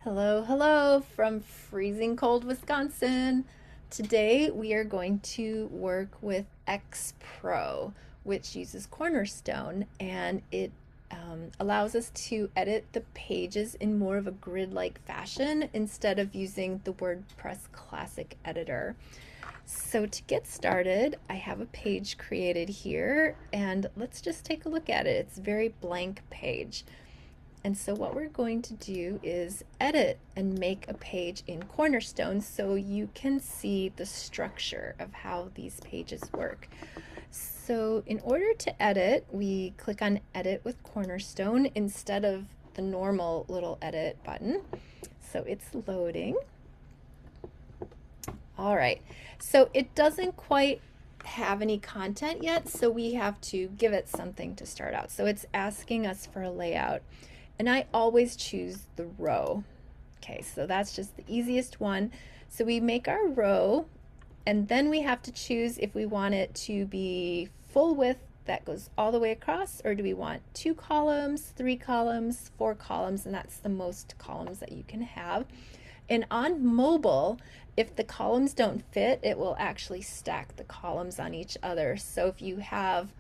Hello, hello from freezing cold Wisconsin. Today we are going to work with XPro, which uses Cornerstone, and it allows us to edit the pages in more of a grid-like fashion instead of using the WordPress Classic editor. So to get started, I have a page created here, and let's just take a look at it. It's a very blank page. And so what we're going to do is edit and make a page in Cornerstone so you can see the structure of how these pages work. So in order to edit, we click on Edit with Cornerstone instead of the normal little edit button. So it's loading. All right, so it doesn't quite have any content yet, so we have to give it something to start out. So it's asking us for a layout. And I always choose the row. Okay, so that's just the easiest one. So we make our row, and then we have to choose if we want it to be full width that goes all the way across, or do we want 2 columns, 3 columns, 4 columns, and that's the most columns that you can have. And on mobile, if the columns don't fit, it will actually stack the columns on each other. So if you have,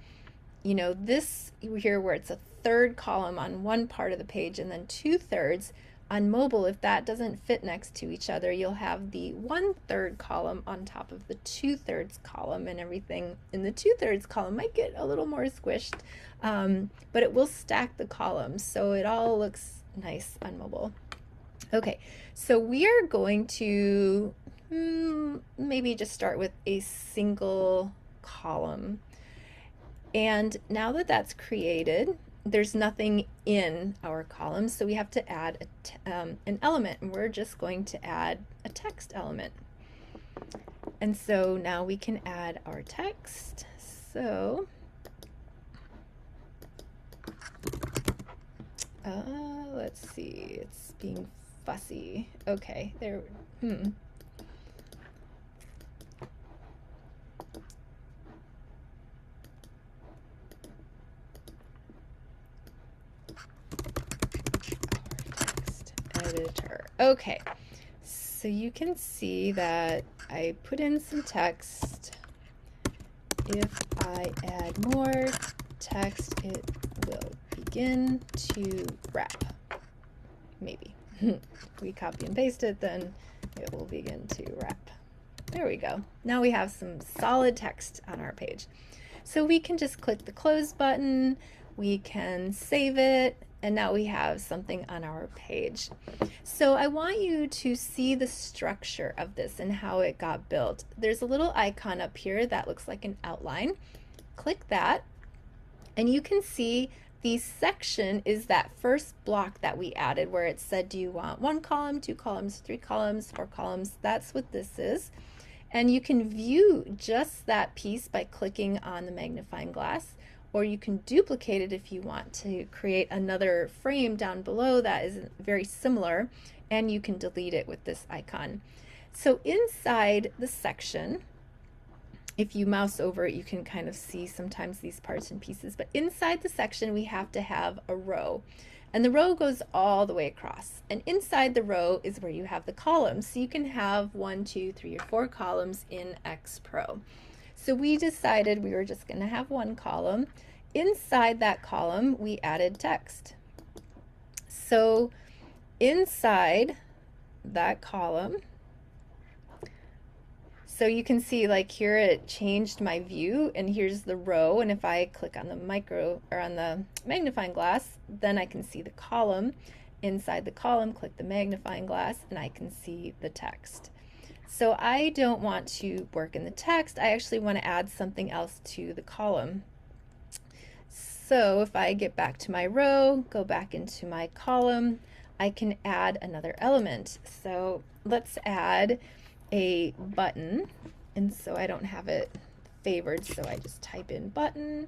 you know, this here where it's a third column on one part of the page and then 2/3 on mobile, if that doesn't fit next to each other, you'll have the 1/3 column on top of the 2/3 column, and everything in the 2/3 column might get a little more squished, but it will stack the columns, so it all looks nice on mobile. Okay, so we are going to maybe just start with a single column. And now that that's created, there's nothing in our column, so we have to add an element, and we're just going to add a text element. And so now we can add our text. So let's see, it's being fussy. Okay, there. Editor. Okay, so you can see that I put in some text. If I add more text, it will begin to wrap. Maybe. If we copy and paste it, then it will begin to wrap. There we go. Now we have some solid text on our page. So we can just click the close button, we can save it, and now we have something on our page. So I want you to see the structure of this and how it got built. There's a little icon up here that looks like an outline. Click that, and you can see the section is that first block that we added where it said, do you want 1 column, 2 columns, 3 columns, 4 columns? That's what this is. And you can view just that piece by clicking on the magnifying glass, or you can duplicate it if you want to create another frame down below that is very similar, and you can delete it with this icon. So inside the section, if you mouse over it, you can kind of see sometimes these parts and pieces, but inside the section we have to have a row. And the row goes all the way across. And inside the row is where you have the columns. So you can have 1, 2, 3, or 4 columns in XPro. So we decided we were just going to have 1 column. Inside that column, we added text. So inside that column, so you can see like here it changed my view, and here's the row, and if I click on the magnifying glass, then I can see the column. Inside the column, click the magnifying glass, and I can see the text. So I don't want to work in the text, I actually want to add something else to the column. So if I get back to my row, go back into my column, I can add another element. So let's add a button, and so I don't have it favored, so I just type in button,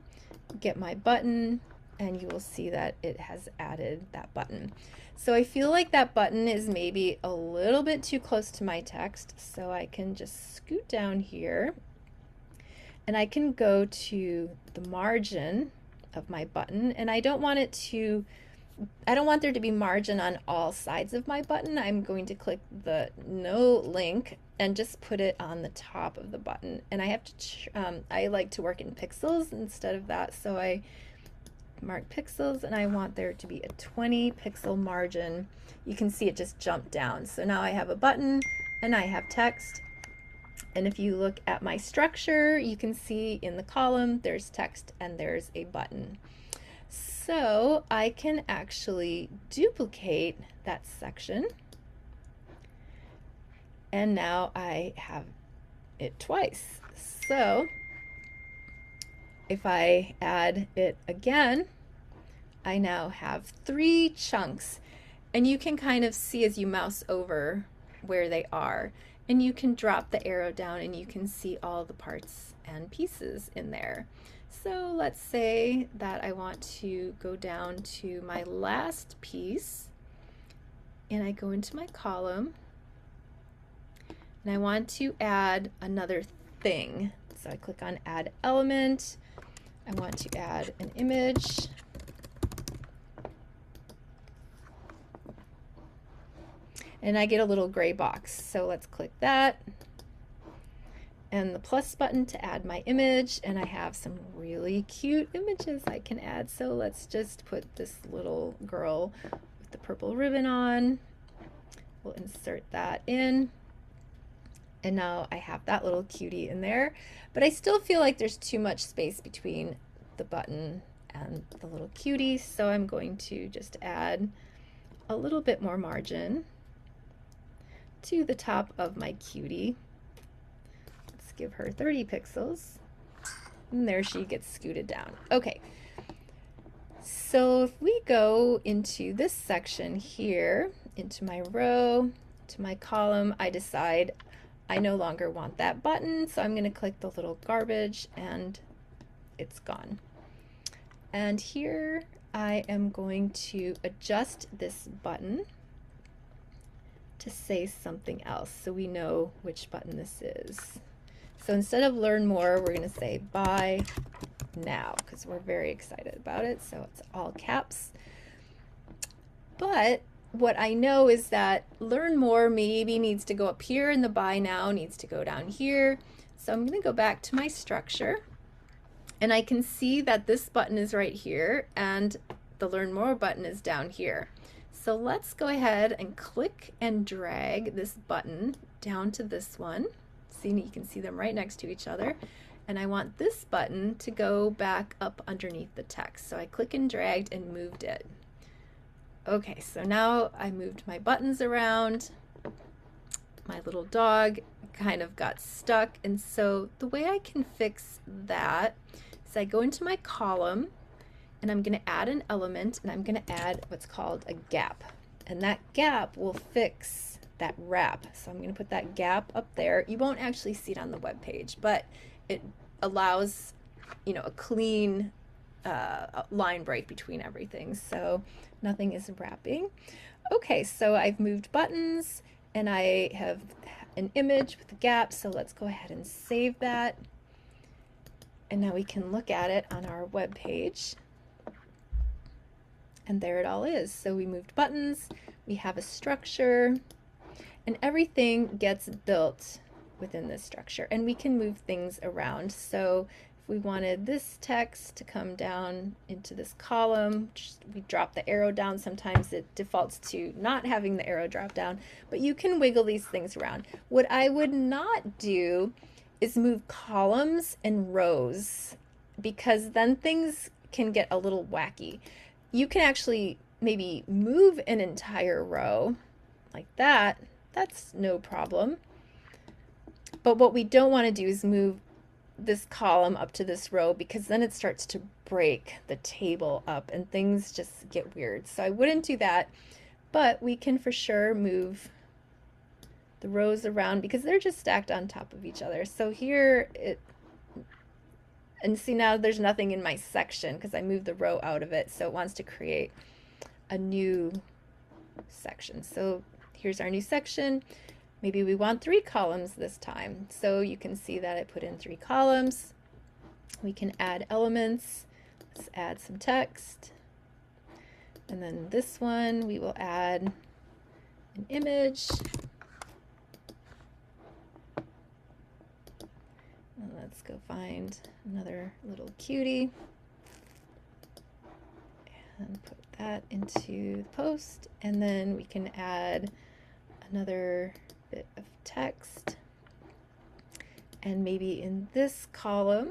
get my button, and you will see that it has added that button. So I feel like that button is maybe a little bit too close to my text, so I can just scoot down here, and I can go to the margin of my button, and I don't want it to I don't want there to be margin on all sides of my button. I'm going to click the no link and just put it on the top of the button. And I have to, I like to work in pixels instead of that. So I mark pixels and I want there to be a 20 pixel margin. You can see it just jumped down. So now I have a button and I have text. And if you look at my structure, you can see in the column, there's text and there's a button. So I can actually duplicate that section. And now I have it twice. So if I add it again, I now have 3 chunks. And you can kind of see as you mouse over where they are. And you can drop the arrow down and you can see all the parts and pieces in there. So let's say that I want to go down to my last piece and I go into my column and I want to add another thing. So I click on add element. I want to add an image. And I get a little gray box. So let's click that. And the plus button to add my image, and I have some really cute images I can add. So let's just put this little girl with the purple ribbon on. We'll insert that in. And now I have that little cutie in there, but I still feel like there's too much space between the button and the little cutie. So I'm going to just add a little bit more margin to the top of my cutie. Give her 30 pixels, and there she gets scooted down. Okay, so if we go into this section here, into my row, to my column, I decide I no longer want that button, so I'm going to click the little garbage and it's gone. And here I am going to adjust this button to say something else so we know which button this is. So instead of learn more, we're going to say buy now because we're very excited about it. So it's all caps. But what I know is that learn more maybe needs to go up here and the buy now needs to go down here. So I'm going to go back to my structure and I can see that this button is right here and the learn more button is down here. So let's go ahead and click and drag this button down to this one. You can see them right next to each other, and I want this button to go back up underneath the text. So I click and dragged and moved it. Okay, so now I moved my buttons around. My little dog kind of got stuck, and so the way I can fix that is I go into my column and I'm going to add an element, and I'm going to add what's called a gap, and that gap will fix that wrap. So I'm going to put that gap up there. You won't actually see it on the web page, but it allows, you know, a clean line break between everything, so nothing is wrapping. Okay, so I've moved buttons and I have an image with a gap, so let's go ahead and save that. And now we can look at it on our web page. And there it all is. So we moved buttons, we have a structure, and everything gets built within this structure. And we can move things around. So if we wanted this text to come down into this column, we drop the arrow down. Sometimes it defaults to not having the arrow drop down, but you can wiggle these things around. What I would not do is move columns and rows, because then things can get a little wacky. You can actually maybe move an entire row like that. That's no problem. But what we don't want to do is move this column up to this row, because then it starts to break the table up and things just get weird. So I wouldn't do that, but we can for sure move the rows around because they're just stacked on top of each other. So here and see, now there's nothing in my section because I moved the row out of it, so it wants to create a new section. So here's our new section. Maybe we want 3 columns this time. So you can see that I put in 3 columns. We can add elements. Let's add some text. And then this one, we will add an image. And let's go find another little cutie and put that into the post. And then we can add another bit of text. And maybe in this column,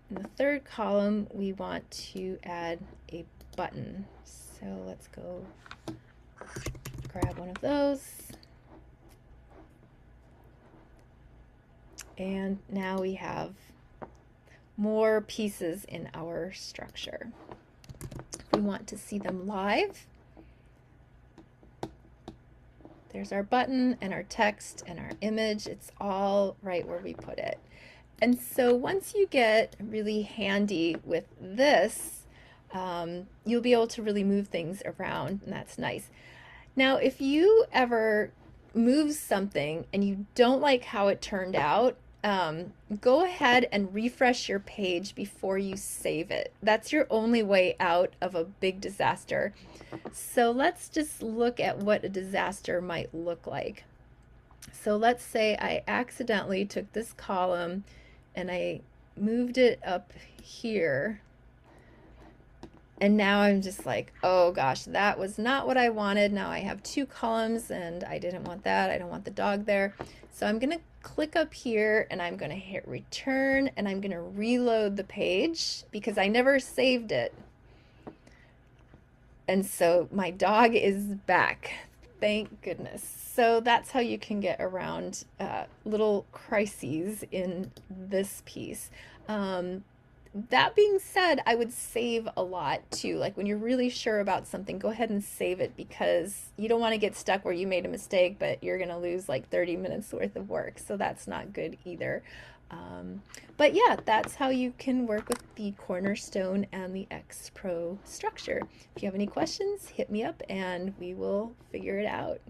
in the third column, we want to add a button. So let's go grab one of those. And now we have more pieces in our structure. We want to see them live. There's our button and our text and our image. It's all right where we put it. And so once you get really handy with this, you'll be able to really move things around, and that's nice. Now, if you ever move something and you don't like how it turned out, go ahead and refresh your page before you save it. That's your only way out of a big disaster. So let's just look at what a disaster might look like. So let's say I accidentally took this column and I moved it up here. And now I'm just like, oh gosh, that was not what I wanted. Now I have two columns and I didn't want that. I don't want the dog there. So I'm going to click up here and I'm going to hit return and I'm going to reload the page because I never saved it. And so my dog is back. Thank goodness. So that's how you can get around little crises in this piece. That being said, I would save a lot too. Like when you're really sure about something, go ahead and save it because you don't want to get stuck where you made a mistake, but you're going to lose like 30 minutes worth of work. So that's not good either. But yeah, that's how you can work with the Cornerstone and the XPro structure. If you have any questions, hit me up and we will figure it out.